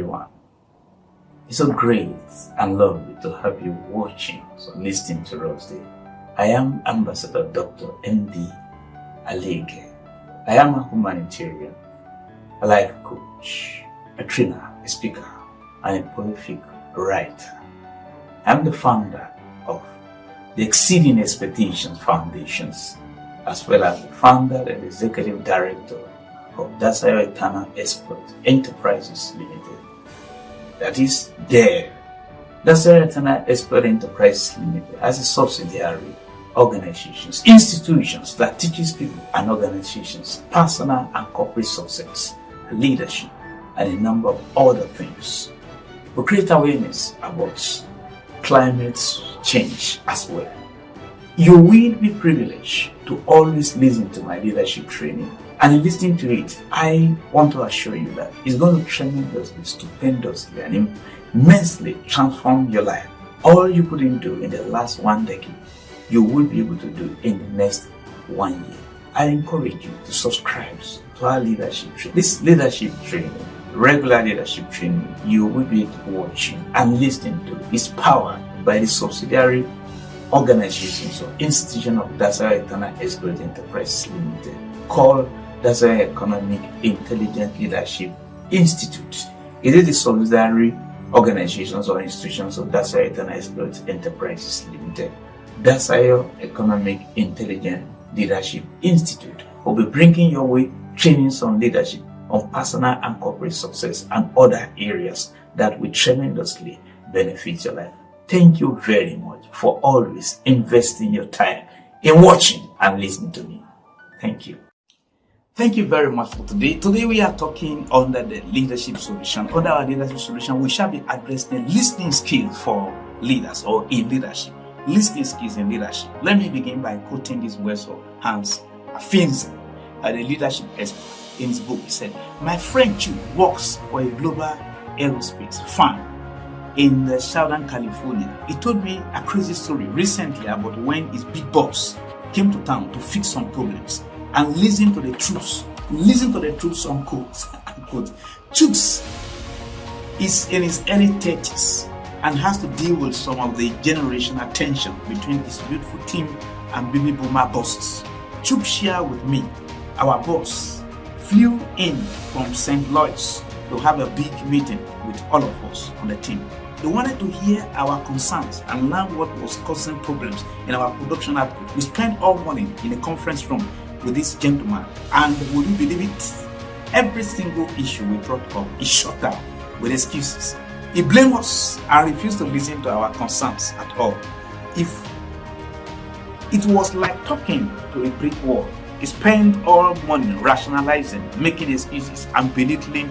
everyone. It's so great and lovely to have you watching or listening to us today. I am Ambassador Dr. M.D. Alege. I am a humanitarian, a life coach, a trainer, a speaker, and a prolific writer. I'm the founder of the Exceeding Expectations Foundations, as well as the founder and executive director of Dasayo Eternal Expert Enterprises Limited. That is DER. Dasayo Eternal Expert Enterprises Limited as a subsidiary organizations, institutions that teaches people and organizations personal and corporate success, leadership, and a number of other things. We create awareness about climate change as well. You will be privileged to always listen to my leadership training, and in listening to it, I want to assure you that it's going to tremendously, stupendously, and immensely transform your life. All you couldn't do in the last 1 decade, you will be able to do in the next 1 year. I encourage you to subscribe to our leadership training. This leadership training, regular leadership training, you will be watching and listening to is powered by the subsidiary organizations or institution of Dasayo Eternal Expert Enterprises Limited called Dasayo Economic Intelligent Leadership Institute. It is the subsidiary organizations or institutions of Dasayo Eternal Expert Enterprises Limited. Dasayo Economic Intelligent Leadership Institute will be bringing your way trainings on leadership, on personal and corporate success, and other areas that will tremendously benefit your life. Thank you very much for always investing your time in watching and listening to me. Thank you. Thank you very much for today. Today we are talking under the leadership solution. Under our leadership solution, we shall be addressing listening skills for leaders or in leadership. Listening skills in leadership. Let me begin by quoting these words of Hans Finzel, the leadership expert. In his book, he said, "My friend Chu works for a global aerospace firm in Southern California. He told me a crazy story recently about when his big boss came to town to fix some problems and listen to the truth. Listen to the truth, unquote. Chooks is in his early 30s and has to deal with some of the generational tension between his beautiful team and baby boomer bosses. Chook shared with me, our boss flew in from St. Louis to have a big meeting with all of us on the team. They wanted to hear our concerns and learn what was causing problems in our production output. We spent all morning in a conference room with this gentleman, and would you believe it? Every single issue we brought up is shut down with excuses. He blamed us and refused to listen to our concerns at all. If it was like talking to a brick wall, he spent all morning rationalizing, making excuses, and belittling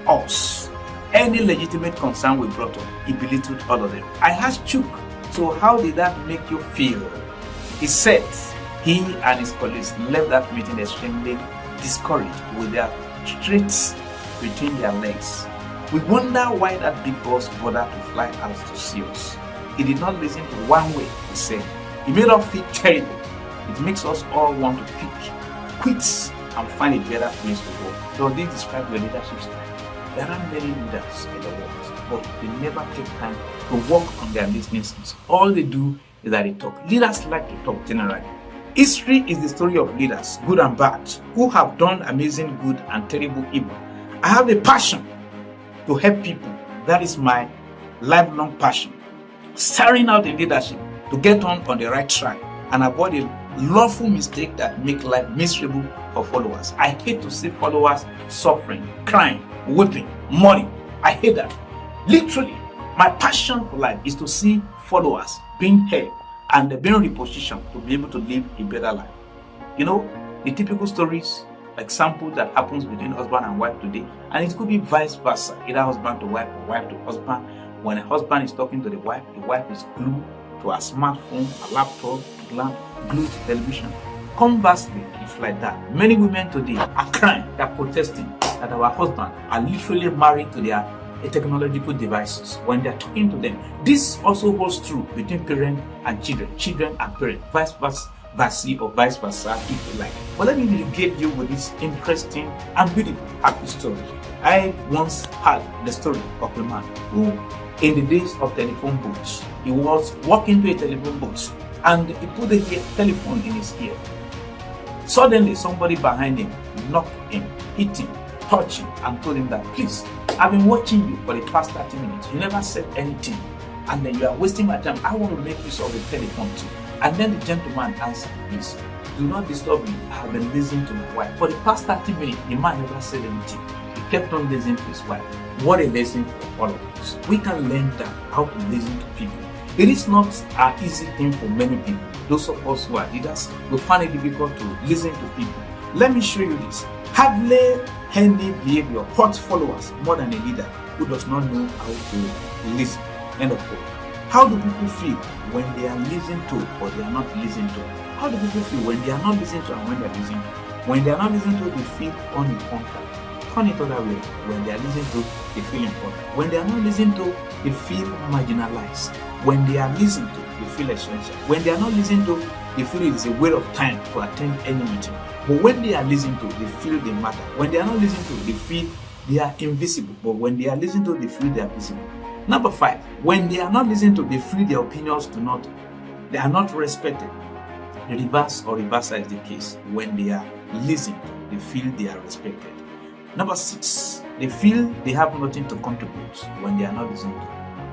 us. Any legitimate concern we brought up, he belittled all of them. I asked Chuk, so how did that make you feel? He said he and his colleagues left that meeting extremely discouraged with their streets between their legs. We wonder why that big boss bothered to fly out to see us. He did not listen to one way, he said. He made us feel terrible. It makes us all want to quit and find a better place to go. Does this describe your leadership style? There are many leaders in the world, but they never take time to work on their listening skills. All they do is that they talk. Leaders like to talk generally. History is the story of leaders, good and bad, who have done amazing good and terrible evil. I have a passion to help people. That is my lifelong passion. Starting out in leadership to get on the right track and avoid a lawful mistake that make life miserable for followers. I hate to see followers suffering, crying, weeping, mourning. I hate that. Literally, my passion for life is to see followers being helped and being repositioned to be able to live a better life. You know, the typical stories, example that happens between husband and wife today, and it could be vice versa, either husband to wife or wife to husband. When a husband is talking to the wife is glued to a smartphone, a laptop, glued to television. Conversely, it's like that. Many women today are crying, they're protesting that our husbands are literally married to their technological devices when they're talking to them. This also holds true between parent and children and parent, vice versa, or vice versa if you like. But let me engage you with this interesting and beautiful happy story. I once heard the story of a man who, in the days of telephone booths, he was walking to a telephone booth and he put the telephone in his ear. Suddenly, somebody behind him knocked him, hit him, touched him, and told him that, please, I've been watching you for the past 30 minutes. You never said anything. And then you are wasting my time. I want to make use of the telephone too. And then the gentleman answered, please, do not disturb me. I have been listening to my wife. For the past 30 minutes, the man never said anything. He kept on listening to his wife. What a lesson for all of us. We can learn that, how to listen to people. It is not an easy thing for many people. Those of us who are leaders will find it difficult to listen to people. Let me show you this. Hardly any behavior hurts followers more than a leader who does not know how to listen. End of quote. How do people feel when they are listened to or they are not listened to? How do people feel when they are not listened to and when they are listened to? When they are not listened to, they feel unimportant. Turn it other way. When they are listened to, they feel important. When they are not listened to, they feel marginalized. When they are listened to, they feel essential. When they are not listened to, they feel it is a waste of time to attend any meeting. But when they are listened to, they feel they matter. When they are not listened to, they feel they are invisible. But when they are listened to, they feel they are visible. Number 5, when they are not listened to, they feel their opinions they are not respected. The reverse or reversal is the case. When they are listened to, they feel they are respected. Number 6, they feel they have nothing to contribute when they are not listened to.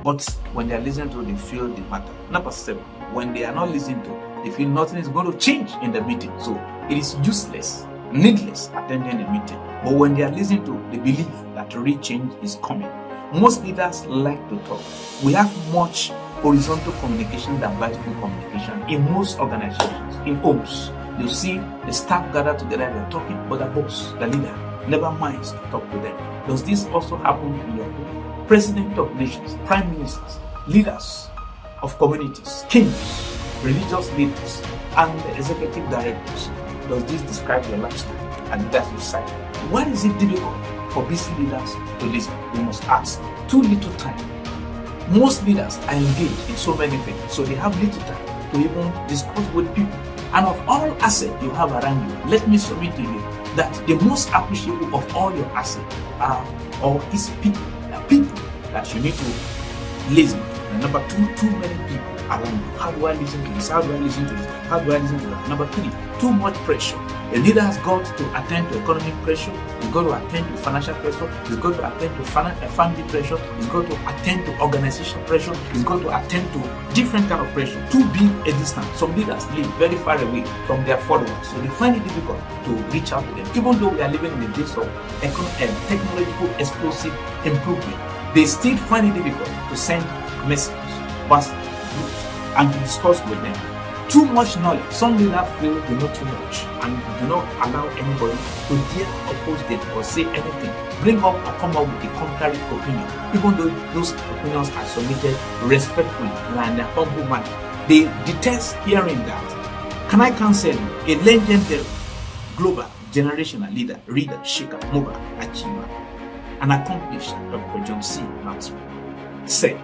But when they are listened to, they feel they matter. Number 7, when they are not listened to, they feel nothing is going to change in the meeting. So it is useless, needless attending the meeting. But when they are listened to, they believe that real change is coming. Most leaders like to talk. We have much horizontal communication than vertical communication in most organizations. In homes, you see the staff gather together, they are talking, but the boss, the leader, never minds to talk to them. Does this also happen in your home? President of nations, prime ministers, leaders of communities, kings, religious leaders, and executive directors. Does this describe your lifestyle and leadership side? Why is it difficult for busy leaders to listen? We must ask. Too little time. Most leaders are engaged in so many things, so they have little time to even discuss with people. And of all assets you have around you, let me submit to you that the most appreciable of all your assets are or is people. The people that you need to listen to. And number 2, too many people around you. How do I listen to this? How do I listen to this? How do I listen to that? Number 3, too much pressure. A leader has got to attend to economic pressure. He's got to attend to financial pressure. He's got to attend to family pressure. He's got to attend to organizational pressure. He's got to attend to different kind of pressure. Too big a distance. Some leaders live very far away from their followers, so they find it difficult to reach out to them. Even though we are living in the days of technological explosive improvement, they still find it difficult to send messages, WhatsApp groups, and to discuss with them. Too much knowledge. Some leaders feel they know too much and do not allow anybody to dare oppose them or say anything, bring up or come up with a contrary opinion, even though those opinions are submitted respectfully and in a humble manner. They detest hearing that. Can I counsel you? A legendary global generational leader, reader, shaker, mover, achiever, an accomplished Dr. John C. Maxwell said,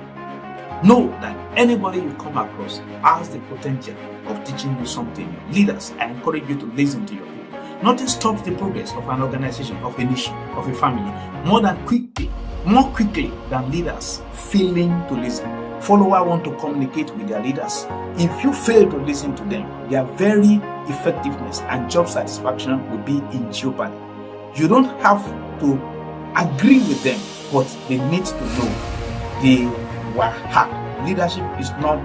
know that anybody you come across has the potential of teaching you something. Leaders, I encourage you to listen to your people. Nothing stops the progress of an organization, of a nation, of a family more quickly than leaders failing to listen. Followers want to communicate with their leaders. If you fail to listen to them, their very effectiveness and job satisfaction will be in jeopardy. You don't have to agree with them, but they need to know they were hard. Leadership is not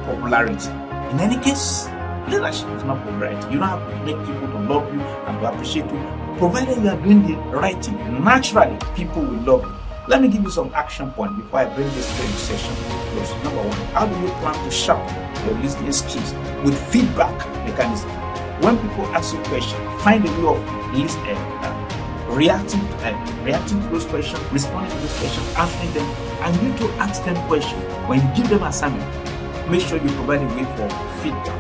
popularity. In any case, leadership is not popularity. You don't have to make people to love you and to appreciate you. Provided you are doing the right thing, naturally people will love you. Let me give you some action points before I bring this training session to close. Number 1, how do you plan to sharpen your listening skills with feedback mechanism? When people ask you questions, find a way of listening, reacting to those questions, responding to those questions, answering them, and you to ask them questions. When you give them assignment, make sure you provide a way for feedback.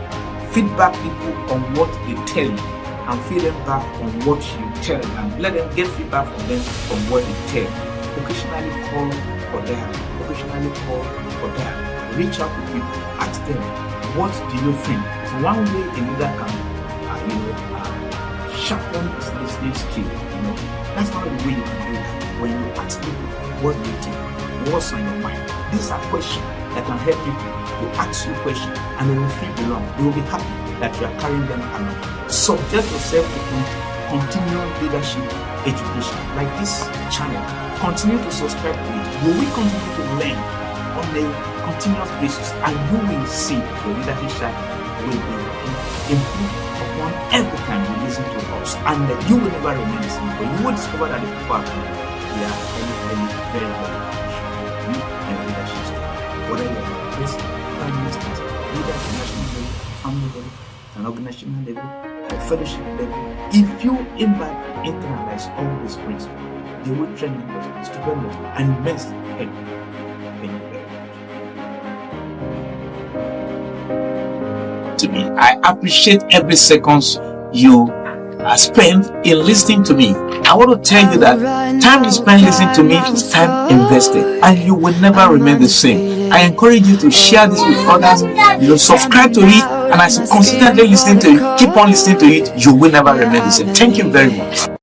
Feedback people on what they tell you and feed them back on what you tell them, and let them get feedback from them from what they tell you. Occasionally call for them. Reach out to people, ask them, what do you think? It's one way a leader can sharpen his listening skill. That's not the way you can do that. when you ask people, what do you think? What's on your mind? These are questions that can help people to ask you questions, and they will feel belong. They will be happy that you are carrying them along. Subject yourself to continual leadership education like this channel. Continue to subscribe to it. You will continue to learn on a continuous basis, and you will see your leadership style will be improved upon every time you listen to us, and you will never remain the same. But you will discover that the people are good. They are very you and leadership style. Whether you are a place, prime ministers, leaders, national level, family level, an organizational level, or fellowship level, if you internalize all these principles, they will tremendously, stupendously, and immensely help you. Thank you very much. To me, I appreciate every second you spent in listening to me. I want to tell you that time you spend listening to me is time invested, and you will never remain the same. I encourage you to share this with others. Subscribe to it, and as you consistently listen to it, keep on listening to it, you will never remain the same. Thank you very much.